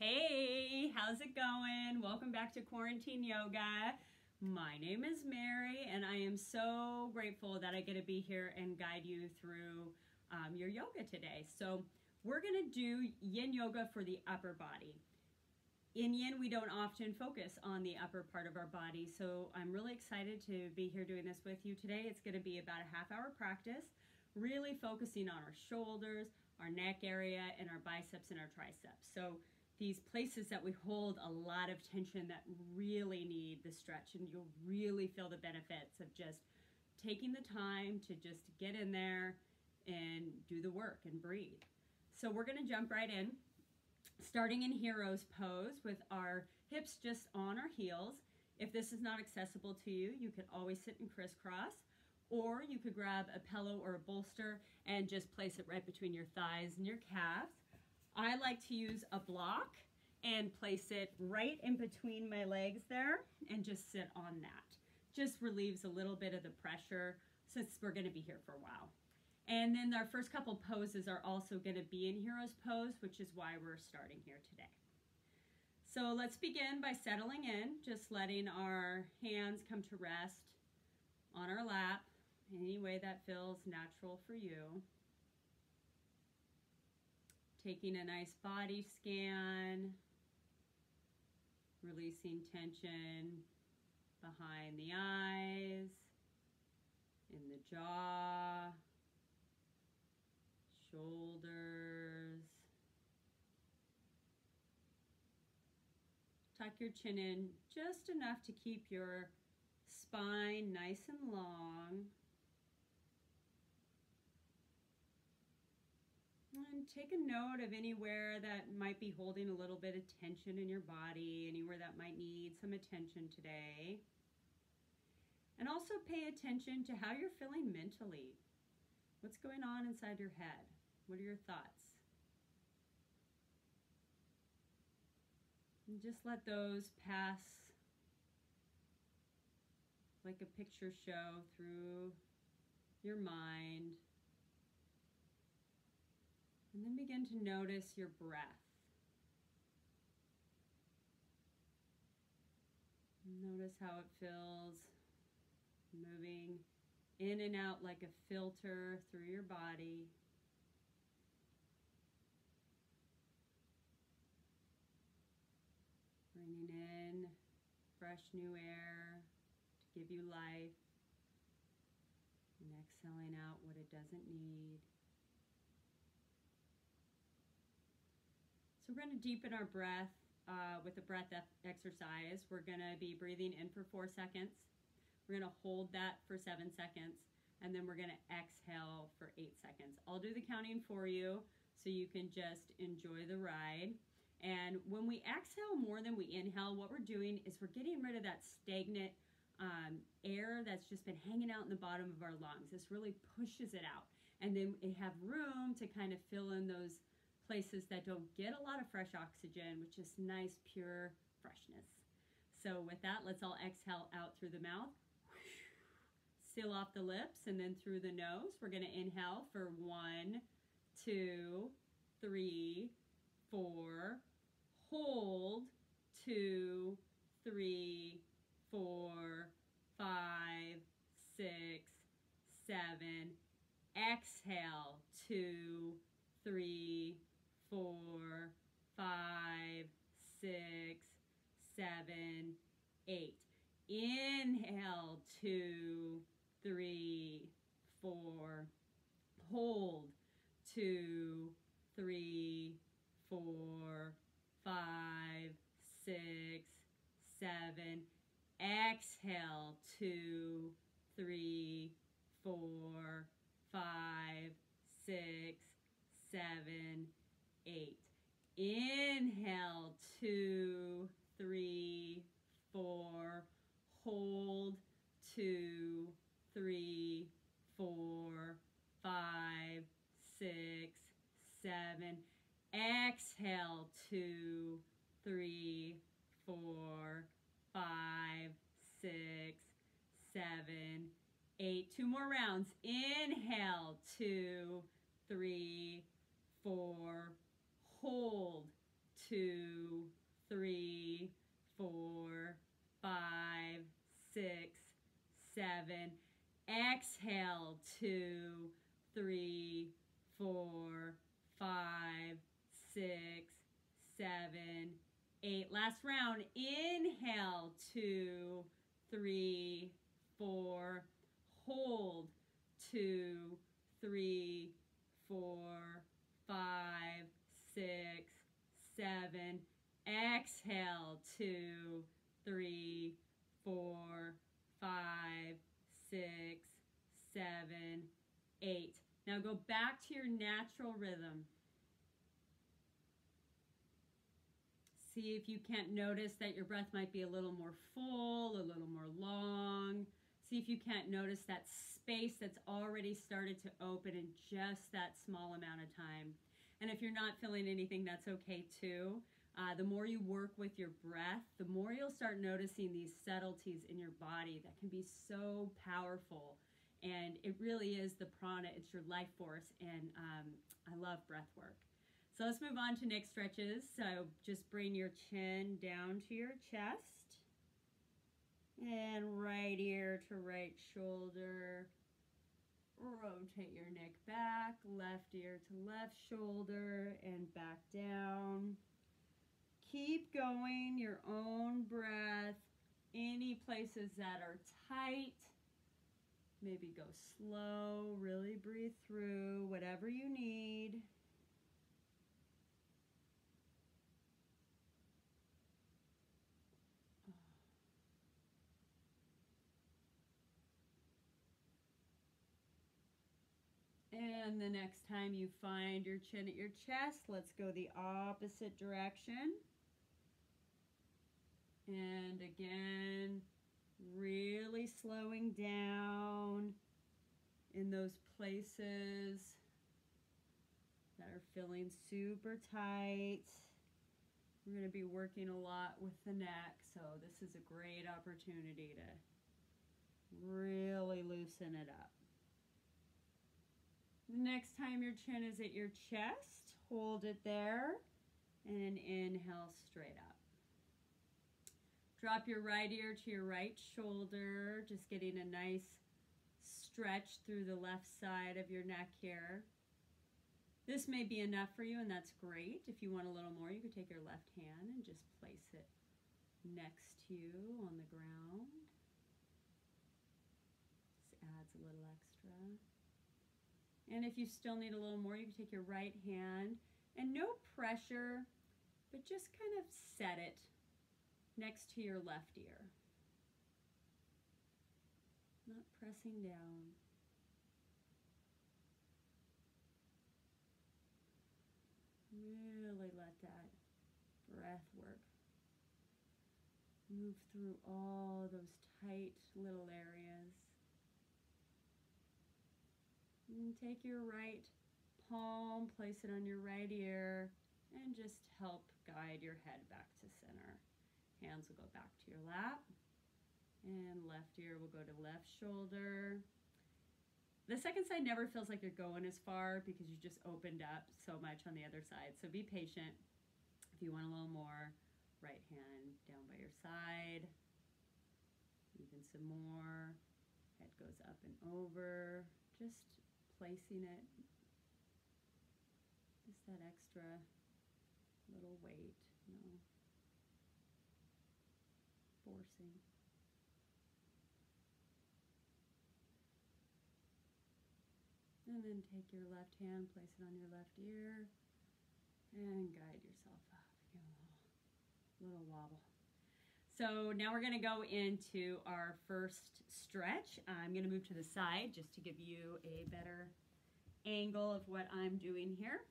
Hey, how's it going? Welcome back to Quarantine Yoga. My name is Mary, and I am so grateful that I get to be here and guide you through your yoga today. So we're going to do yin yoga for the upper body. In yin, we don't often focus on the upper part of our body, so I'm really excited to be here doing this with you today. It's going to be about a half-hour practice, really focusing on our shoulders, our neck area, and our biceps and our triceps. So these places that we hold a lot of tension that really need the stretch, and you'll really feel the benefits of just taking the time to just get in there and do the work and breathe. So we're going to jump right in, starting in hero's pose with our hips just on our heels. If this is not accessible to you, you can always sit in crisscross, or you could grab a pillow or a bolster and just place it right between your thighs and your calves. I like to use a block and place it right in between my legs there and just sit on that. Just relieves a little bit of the pressure since we're going to be here for a while. And then our first couple poses are also going to be in hero's pose, which is why we're starting here today. So let's begin by settling in, just letting our hands come to rest on our lap, any way that feels natural for you. Taking a nice body scan, releasing tension behind the eyes, in the jaw, shoulders. Tuck your chin in just enough to keep your spine nice and long. And take a note of anywhere that might be holding a little bit of tension in your body, anywhere that might need some attention today. And also pay attention to how you're feeling mentally. What's going on inside your head? What are your thoughts? And just let those pass like a picture show through your mind. And then begin to notice your breath. Notice how it feels moving in and out like a filter through your body. Bringing in fresh new air to give you life. And exhaling out what it doesn't need. So we're going to deepen our breath with a breath exercise. We're going to be breathing in for 4 seconds. We're going to hold that for 7 seconds. And then we're going to exhale for 8 seconds. I'll do the counting for you so you can just enjoy the ride. And when we exhale more than we inhale, what we're doing is we're getting rid of that stagnant air that's just been hanging out in the bottom of our lungs. This really pushes it out. And then we have room to kind of fill in those places that don't get a lot of fresh oxygen, which is nice, pure freshness. So with that, let's all exhale out through the mouth. Seal off the lips, and then through the nose. We're going to inhale for 1, 2, 3, 4. Hold 2, 3, 4, 5, 6, 7. Exhale 2, 3, 4, 5, 6, 7, 8. Inhale 2, 3, 4. Hold 2, 3, 4, 5, 6, 7. Exhale 2, 3, 4, 5, 6, 7, 8. Inhale 2, 3, 4. Hold 2, 3, 4, 5, 6, 7. Exhale 2, 3, 4, 5, 6, 7, 8. 2 more rounds. Inhale 2, 3, 4. Hold 2, 3, 4, 5, 6, 7. Exhale, 2, 3, 4, 5, 6, 7, 8. Last round. Inhale, 2, 3, 4. Hold, 2, 3, 4, 5, 6, 7. Exhale, 2, 3, 4, 5, 6, 7, 8. Now go back to your natural rhythm. See if you can't notice that your breath might be a little more full, a little more long. See if you can't notice that space that's already started to open in just that small amount of time. And if you're not feeling anything, that's okay too. The more you work with your breath, the more you'll start noticing these subtleties in your body that can be so powerful. And it really is the prana, it's your life force, and I love breath work. So let's move on to neck stretches. So just bring your chin down to your chest, and right ear to right shoulder. Rotate your neck back, left ear to left shoulder, and back down. Keep going your own breath. Any places that are tight, maybe go slow, really breathe through whatever you need. And the next time you find your chin at your chest, let's go the opposite direction. And again, really slowing down in those places that are feeling super tight. We're going to be working a lot with the neck, so this is a great opportunity to really loosen it up. The next time your chin is at your chest, hold it there, and inhale straight up. Drop your right ear to your right shoulder, just getting a nice stretch through the left side of your neck here. This may be enough for you, and that's great. If you want a little more, you could take your left hand and just place it next to you on the ground. This adds a little extra. And if you still need a little more, you can take your right hand, and no pressure, but just kind of set it next to your left ear. Not pressing down. Really let that breath work move through all those tight little areas. And take your right palm, place it on your right ear, and just help guide your head back to center. Hands will go back to your lap, and left ear will go to left shoulder. The second side never feels like you're going as far because you just opened up so much on the other side. So be patient. If you want a little more, right hand down by your side. Even some more. Head goes up and over. Just placing it. Just that extra little weight, forcing. And then take your left hand, place it on your left ear, and guide yourself up. Give a little wobble. So now we're going to go into our first stretch. I'm going to move to the side just to give you a better angle of what I'm doing here.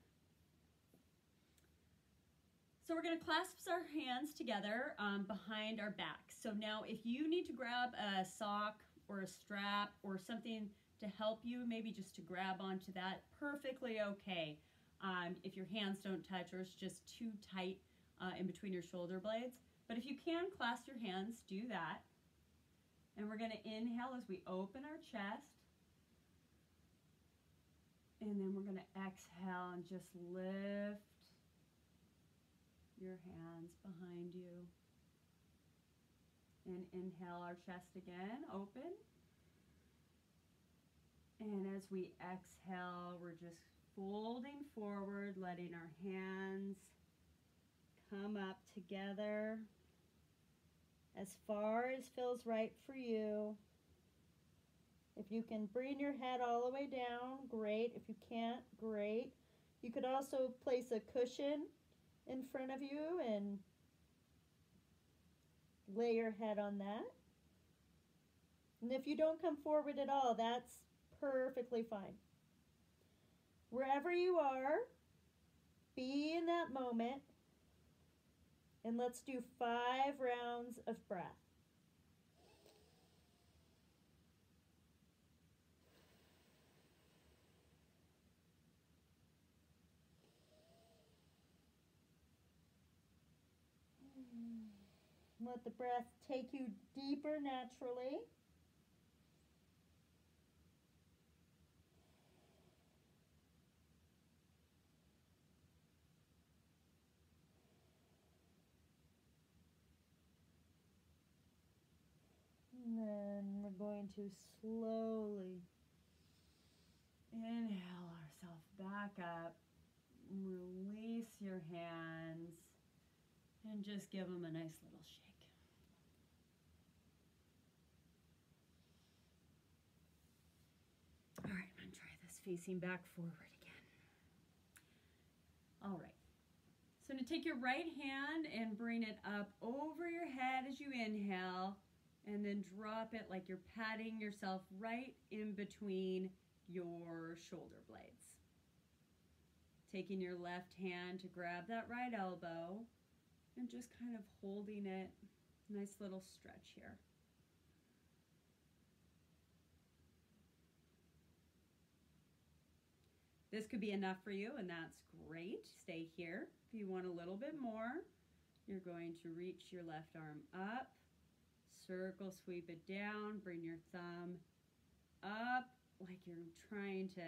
So we're going to clasp our hands together behind our back. So now if you need to grab a sock or a strap or something to help you, maybe just to grab onto that, perfectly okay. If your hands don't touch or it's just too tight in between your shoulder blades. But if you can clasp your hands, do that. And we're going to inhale as we open our chest. And then we're going to exhale and just lift your hands behind you. And inhale our chest again, open. And as we exhale, we're just folding forward, letting our hands come up together as far as feels right for you. If you can bring your head all the way down, great. If you can't, great. You could also place a cushion in front of you and lay your head on that. And if you don't come forward at all, that's perfectly fine. Wherever you are, be in that moment. And let's do 5 rounds of breath. Let the breath take you deeper naturally. And then we're going to slowly inhale ourselves back up. Release your hands and just give them a nice little shake. All right, I'm going to try this facing back forward again. All right. So to take your right hand and bring it up over your head as you inhale, and then drop it like you're patting yourself right in between your shoulder blades. Taking your left hand to grab that right elbow and just kind of holding it. Nice little stretch here. This could be enough for you, and that's great. Stay here. If you want a little bit more, you're going to reach your left arm up, circle, sweep it down, bring your thumb up like you're trying to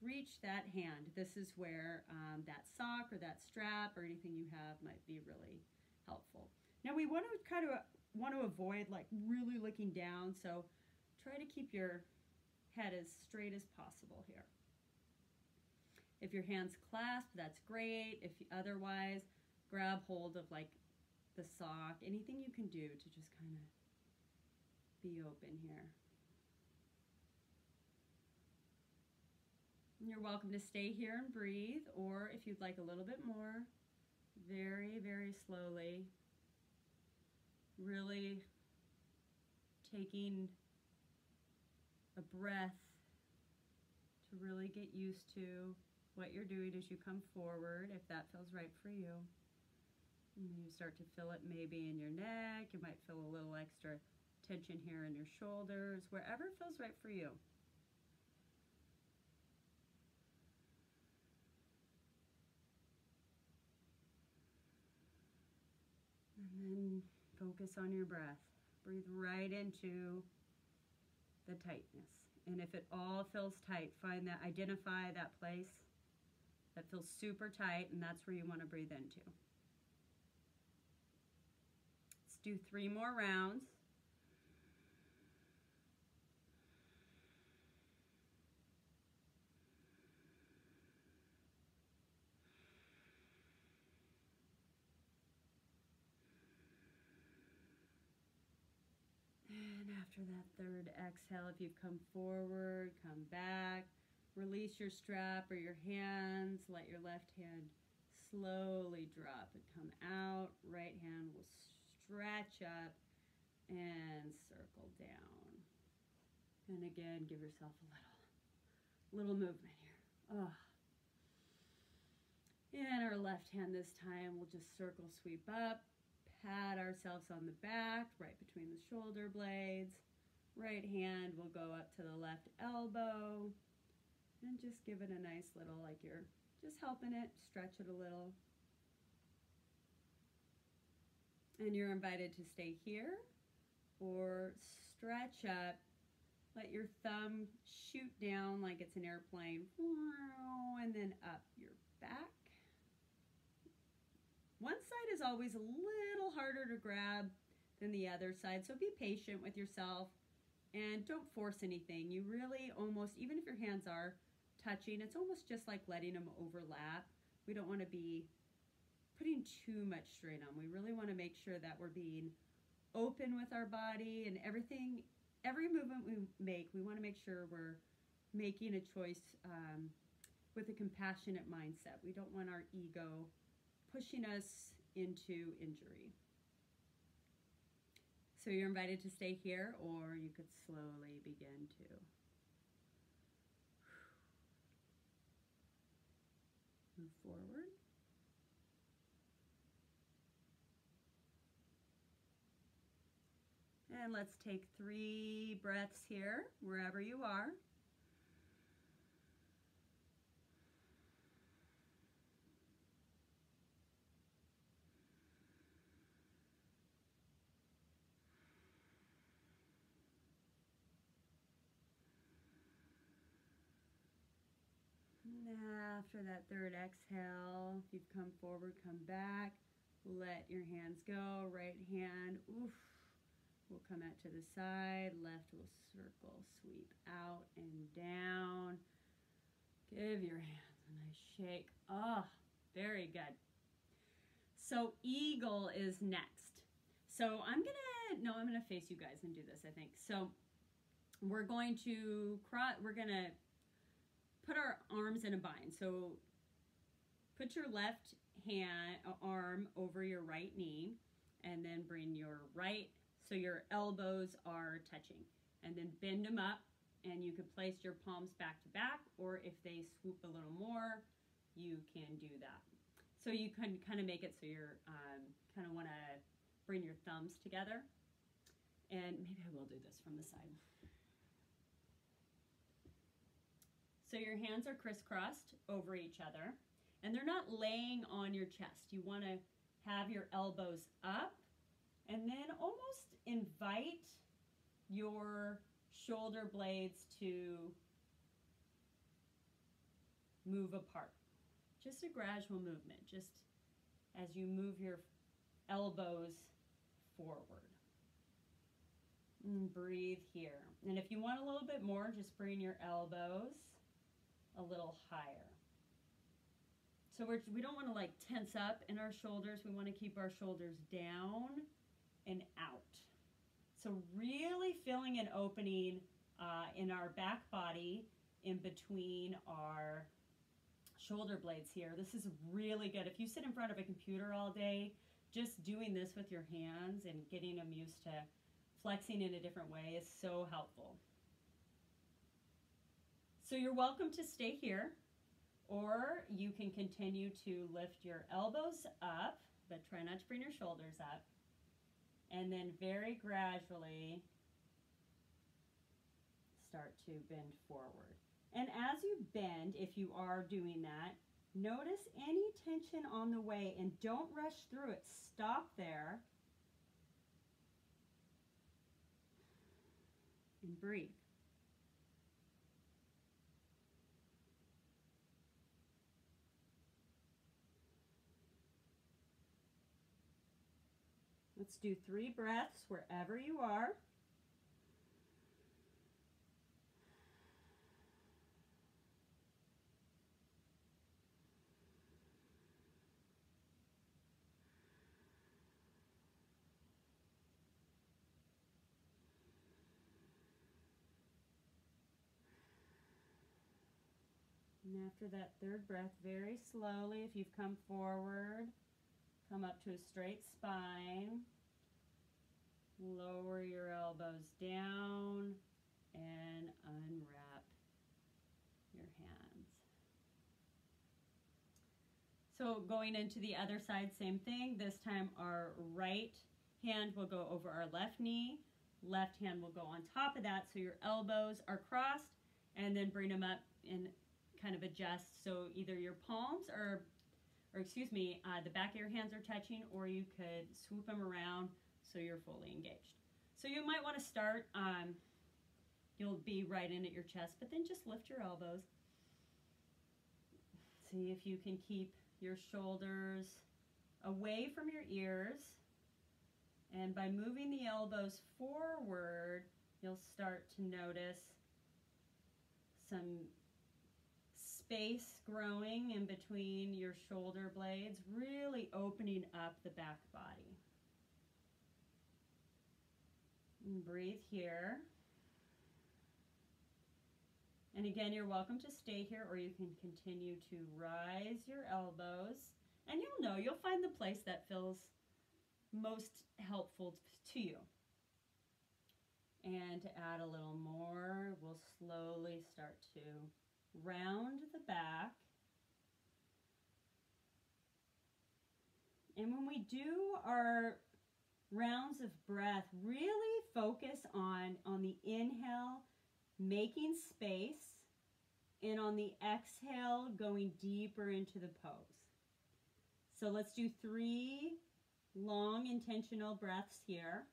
reach that hand. This is where that sock or that strap or anything you have might be really helpful. Now we want to avoid like really looking down, so try to keep your head as straight as possible here. If your hands clasp, that's great. If you, otherwise, grab hold of like the sock, anything you can do to just kind of be open here. You're welcome to stay here and breathe, or if you'd like a little bit more, very, very slowly, really taking a breath to really get used to what you're doing as you come forward, if that feels right for you. And you start to feel it maybe in your neck. You might feel a little extra tension here in your shoulders, wherever it feels right for you. And then focus on your breath. Breathe right into the tightness. And if it all feels tight, identify that place that feels super tight, and that's where you want to breathe into. Let's do 3 more rounds. And after that 3rd exhale, if you've come forward, come back. Release your strap or your hands. Let your left hand slowly drop and come out. Right hand will stretch up and circle down. And again, give yourself a little movement here. Oh. And our left hand this time will just circle, sweep up, pat ourselves on the back, right between the shoulder blades. Right hand will go up to the left elbow. And just give it a nice little, like you're just helping it, stretch it a little. And you're invited to stay here or stretch up. Let your thumb shoot down like it's an airplane, and then up your back. Once is always a little harder to grab than the other side, so be patient with yourself and don't force anything. You really almost, even if your hands are touching, it's almost just like letting them overlap. We don't want to be putting too much strain on. We really want to make sure that we're being open with our body and everything. Every movement we make, we want to make sure we're making a choice with a compassionate mindset. We don't want our ego pushing us into injury. So you're invited to stay here, or you could slowly begin to move forward. And let's take 3 breaths here, wherever you are. And after that 3rd exhale, if you've come forward, come back. Let your hands go. Right hand, oof, will come out to the side. Left will circle, sweep out and down. Give your hands a nice shake. Oh, very good. So eagle is next. So I'm gonna face you guys and do this, I think. So we're going to put our arms in a bind. So put your left arm over your right knee, and then bring your right, so your elbows are touching, and then bend them up, and you could place your palms back to back, or if they swoop a little more, you can do that. So you can kind of make it so you're kind of want to bring your thumbs together, and maybe I will do this from the side. So your hands are crisscrossed over each other, and they're not laying on your chest. You want to have your elbows up, and then almost invite your shoulder blades to move apart. Just a gradual movement, just as you move your elbows forward. And breathe here. And if you want a little bit more, just bring your elbows a little higher. So we don't want to like tense up in our shoulders. We want to keep our shoulders down and out. So really feeling an opening in our back body in between our shoulder blades here. This is really good. If you sit in front of a computer all day, just doing this with your hands and getting them used to flexing in a different way is so helpful. So you're welcome to stay here, or you can continue to lift your elbows up, but try not to bring your shoulders up. And then very gradually start to bend forward. And as you bend, if you are doing that, notice any tension on the way and don't rush through it. Stop there and breathe. Let's do 3 breaths wherever you are. And after that 3rd breath, very slowly, if you've come forward, come up to a straight spine. Lower your elbows down and unwrap your hands. So going into the other side, same thing. This time our right hand will go over our left knee. Left hand will go on top of that, so your elbows are crossed, and then bring them up and kind of adjust. So either your palms or the back of your hands are touching, or you could swoop them around so you're fully engaged. So you might want to start, you'll be right in at your chest, but then just lift your elbows. See if you can keep your shoulders away from your ears. And by moving the elbows forward, you'll start to notice some space growing in between your shoulder blades, really opening up the back body. And breathe here. And again, you're welcome to stay here, or you can continue to rise your elbows. And you'll find the place that feels most helpful to you. And to add a little more, we'll slowly start to round the back. And when we do our rounds of breath, really focus on the inhale, making space, and on the exhale, going deeper into the pose. So let's do 3 long intentional breaths here.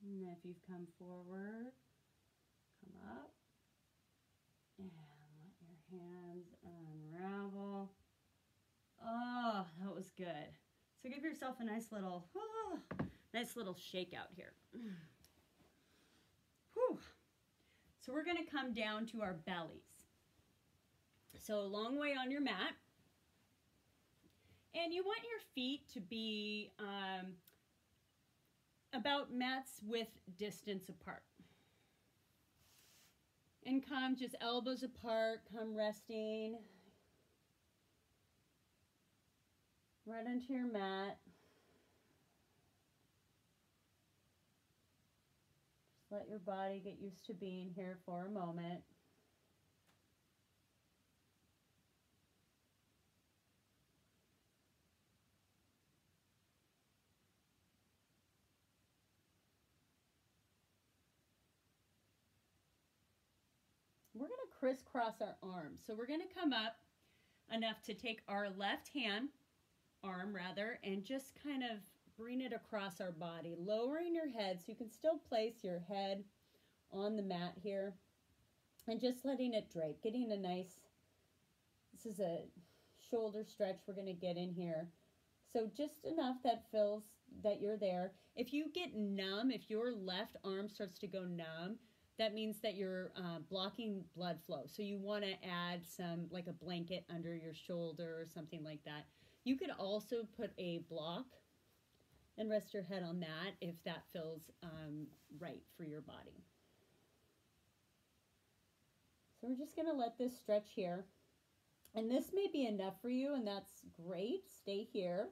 And if you've come forward, come up and let your hands unravel. Oh, that was good. So give yourself a nice little shake out here. Whew. So we're going to come down to our bellies. So a long way on your mat. And you want your feet to be about mat's width distance apart. And come just elbows apart, come resting right onto your mat. Just let your body get used to being here for a moment. We're going to crisscross our arms. So we're going to come up enough to take our left arm, and just kind of bring it across our body, lowering your head so you can still place your head on the mat here, and just letting it drape, getting a nice, this is a shoulder stretch we're going to get in here. So just enough that feels that you're there. If you get numb, if your left arm starts to go numb, that means that you're blocking blood flow. So you want to add some, like a blanket under your shoulder or something like that. You could also put a block and rest your head on that if that feels right for your body. So we're just going to let this stretch here. And this may be enough for you, and that's great. Stay here.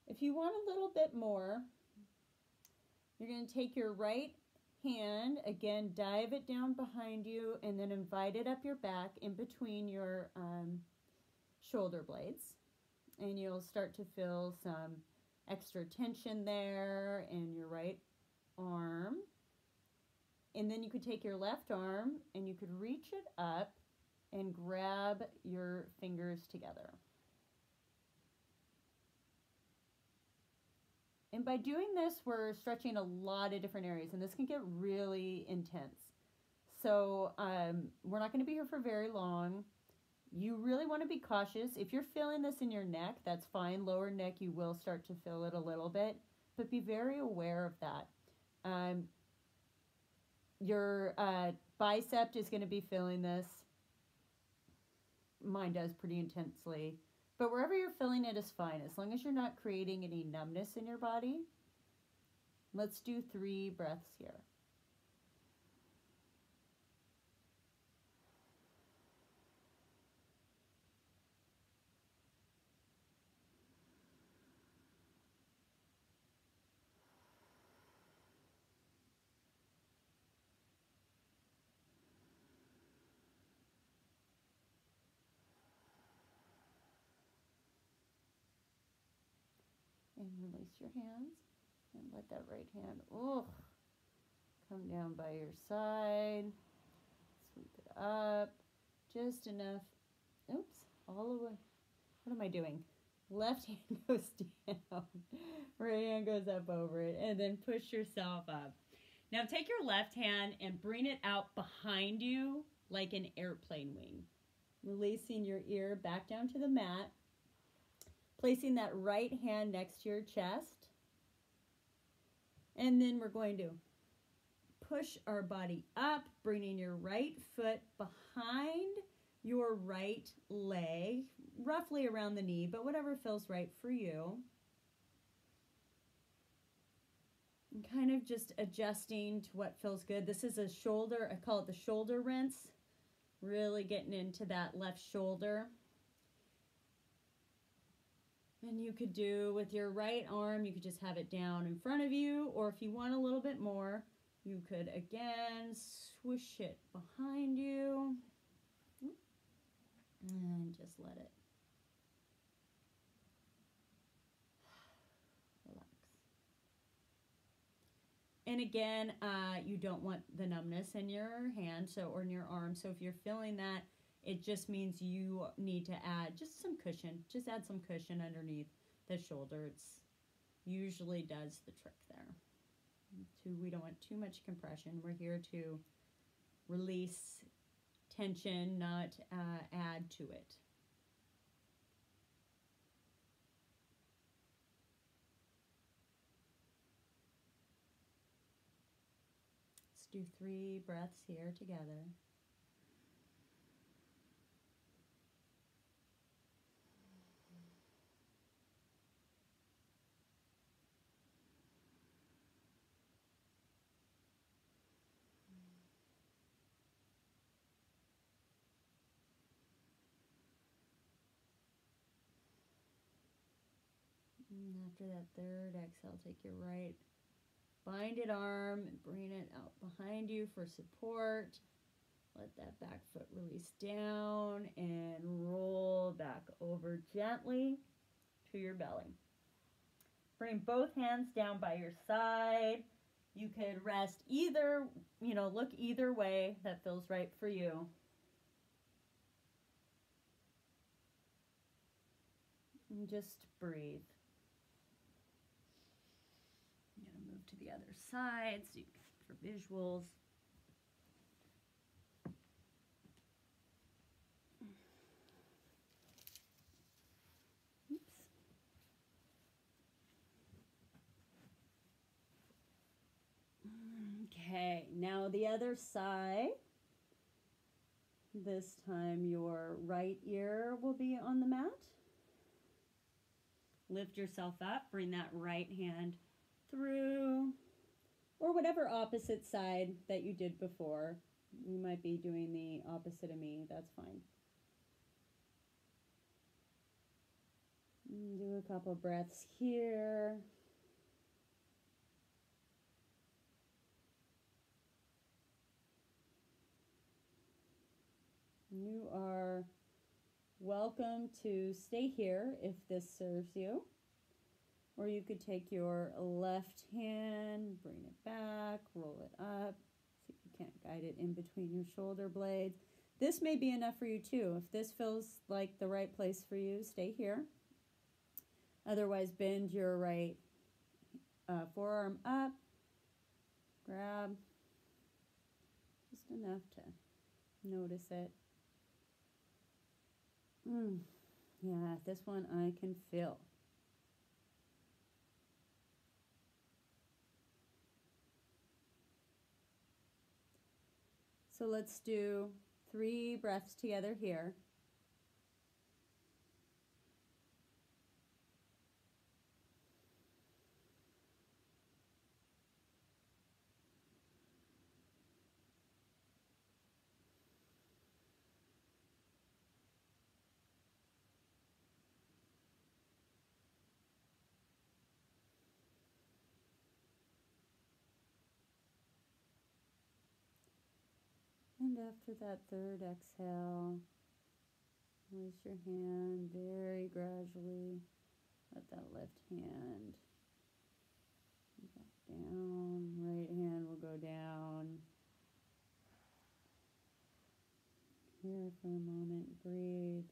If you want a little bit more, you're going to take your right hand, again, dive it down behind you, and then invite it up your back in between your shoulder blades. And you'll start to feel some extra tension there in your right arm. And then you could take your left arm and you could reach it up and grab your fingers together. And by doing this, we're stretching a lot of different areas, and this can get really intense. So we're not going to be here for very long. You really want to be cautious. If you're feeling this in your neck, that's fine. Lower neck, you will start to feel it a little bit, but be very aware of that. Your bicep is going to be feeling this. Mine does pretty intensely. But wherever you're feeling it is fine, as long as you're not creating any numbness in your body. Let's do 3 breaths here. And release your hands and let that right hand come down by your side. Sweep it up just enough. Oops, all the way. what am I doing? Left hand goes down, right hand goes up over it, and then push yourself up. Now take your left hand and bring it out behind you like an airplane wing. Releasing your ear back down to the mat. Placing that right hand next to your chest. And then we're going to push our body up, bringing your right foot behind your right leg, roughly around the knee, but whatever feels right for you. And kind of just adjusting to what feels good. This is a shoulder, I call it the shoulder rinse. Really getting into that left shoulder. And you could do with your right arm, you could just have it down in front of you, or if you want a little bit more, you could again swoosh it behind you and just let it relax. And again, you don't want the numbness in your hand or in your arm, so if you're feeling that, it just means you need to add just some cushion. Just add some cushion underneath the shoulder. It usually does the trick there. We don't want too much compression. We're here to release tension, not add to it. Let's do 3 breaths here together. And after that third exhale, take your right binded arm and bring it out behind you for support. Let that back foot release down and roll back over gently to your belly. Bring both hands down by your side. You could rest either, look either way that feels right for you. And just breathe. I'm going to move to the other side so for visuals. Oops. Okay, now the other side. This time your right ear will be on the mat. Lift yourself up, bring that right hand through, or whatever opposite side that you did before. You might be doing the opposite of me, that's fine. And do a couple breaths here. You are welcome to stay here if this serves you. Or you could take your left hand, bring it back, roll it up. See if you can't guide it in between your shoulder blades. This may be enough for you too. If this feels like the right place for you, stay here. Otherwise, bend your right forearm up. Grab just enough to notice it. Yeah, this one I can feel. So let's do 3 breaths together here. And after that third exhale, release your hand very gradually. Let that left hand back down. Right hand will go down. Here for a moment, breathe.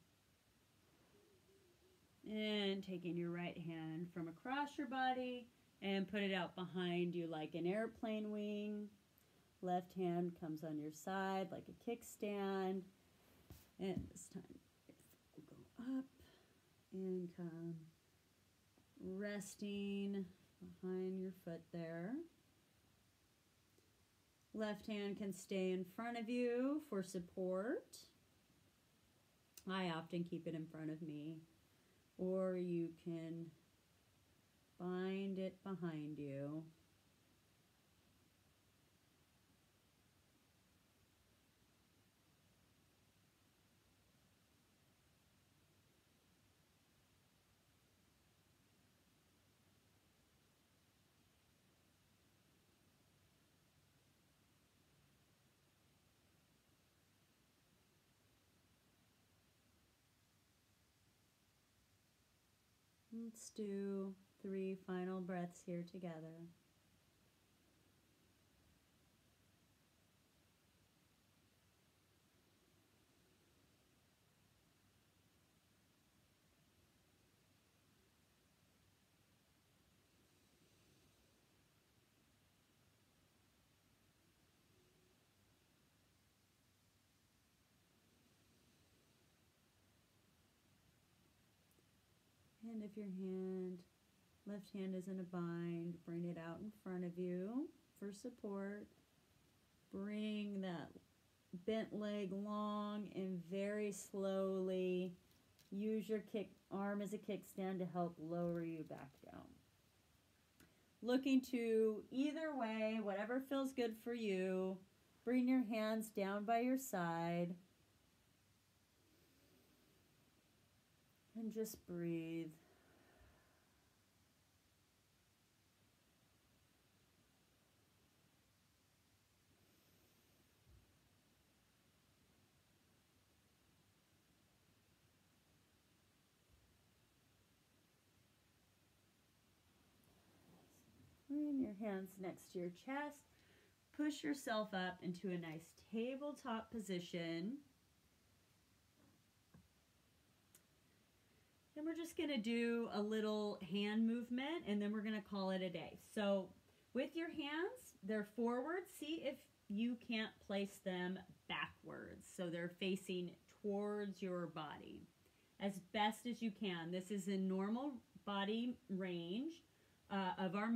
And taking your right hand from across your body and put it out behind you like an airplane wing. Left hand comes on your side like a kickstand. And this time we'll go up and come resting behind your foot there. Left hand can stay in front of you for support. I often keep it in front of me. Or you can bind it behind you. Let's do 3 final breaths here together. And if your left hand is in a bind, bring it out in front of you for support. Bring that bent leg long and very slowly use your arm as a kickstand to help lower you back down. Looking to either way, whatever feels good for you. Bring your hands down by your side. And just breathe. Bring your hands next to your chest. Push yourself up into a nice tabletop position. And we're just going to do a little hand movement, and then we're going to call it a day. So with your hands, they're forward. See if you can't place them backwards. So they're facing towards your body as best as you can. This is in normal body range of our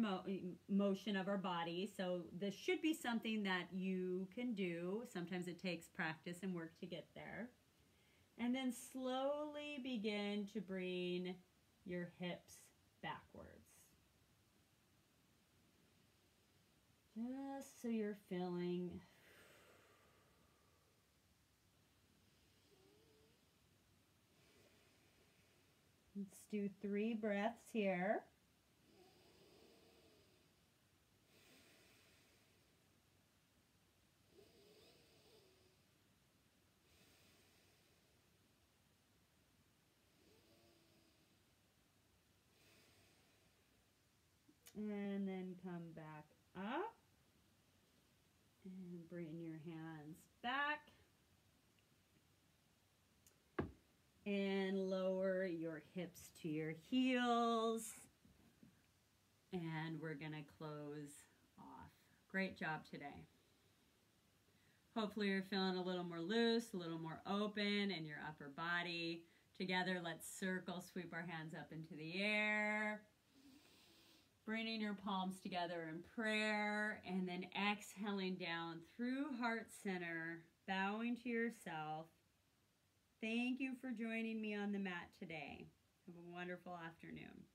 motion of our body. So this should be something that you can do. Sometimes it takes practice and work to get there. And then slowly begin to bring your hips backwards. Just so you're feeling. Let's do 3 breaths here. And then come back up and bring your hands back and lower your hips to your heels, and we're gonna close off. Great job today. Hopefully you're feeling a little more loose, a little more open in your upper body. Together, let's circle, sweep our hands up into the air. Bringing your palms together in prayer, and then exhaling down through heart center, bowing to yourself. Thank you for joining me on the mat today. Have a wonderful afternoon.